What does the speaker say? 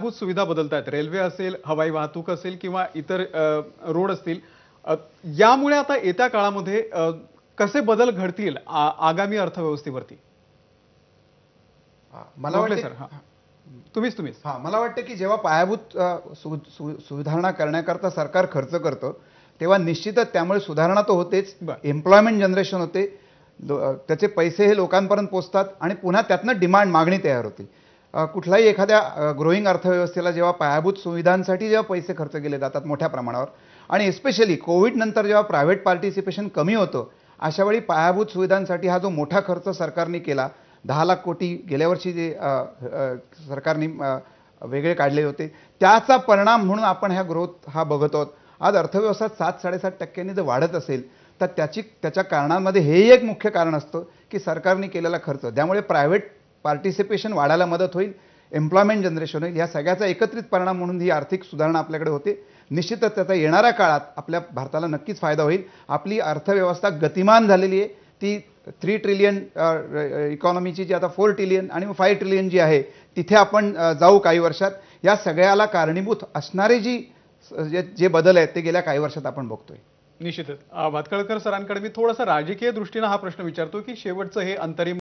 पायाभूत सुविधा बदलत आहेत, रेल्वे असेल, हवाई वाहतूक असेल किंवा इतर रोड असतील, यामुळे आता येत्या काळामध्ये कसे बदल घडतील आगामी अर्थव्यवस्थेवरती? मला गोखले वाटतं सर, हां, तुम्हीच. मला वाटतं की जेव्हा पायाभूत सुधारणा करण्याकरता सरकार खर्च करतं तेव्हा निश्चितच त्यामुळे सुधारणा तर होतेच, एम्प्लॉयमेंट जनरेशन होते, त्याचे पैसे हे लोकांपर्यंत पोहोचतात आणि पुन्हा त्यातनं डिमांड मागणी तयार होते. कुठल्याही एखाद्या ग्रोईंग अर्थव्यवस्थेला जेव्हा पायाभूत सुविधांसाठी जेव्हा पैसे खर्च केले जातात मोठ्या प्रमाणावर आणि एस्पेशली कोविड नंतर जेव्हा प्रायव्हेट पार्टिसिपेशन कमी होतं, अशावेळी पायाभूत सुविधांसाठी हा जो मोठा खर्च सरकारने केला, 10 लाख कोटी गेल्या वर्षी जे सरकारने वेगळे काढले होते, त्याचा परिणाम म्हणून आपण ह्या ग्रोथ हा बघत आहोत. आज अर्थव्यवस्था 7-7.5% जर वाढत असेल तर त्याच्या कारणांमध्ये हे एक मुख्य कारण असतं की सरकारने केलेला खर्च, त्यामुळे प्रायव्हेट पार्टिसिपेशन वाढायला मदत होईल, एम्प्लॉयमेंट जनरेशन होईल. या सगळ्याचा एकत्रित परिणाम म्हणून ही आर्थिक सुधारणा आपल्याकडे होते. निश्चितच त्याचा येणाऱ्या काळात आपल्या भारताला नक्कीच फायदा होईल. आपली अर्थव्यवस्था गतिमान झालेली आहे. ती 3 ट्रिलियन इकॉनॉमीची जी आता 4 ट्रिलियन आणि 5 ट्रिलियन जी आहे तिथे आपण जाऊ काही वर्षात. या सगळ्याला कारणीभूत असणारे जे बदल आहेत ते गेल्या काही वर्षात आपण बघतोय. निश्चितच. भातखळकर सरांकडे मी थोडासा राजकीय दृष्टीने हा प्रश्न विचारतो की शेवटचं हे अंतरिम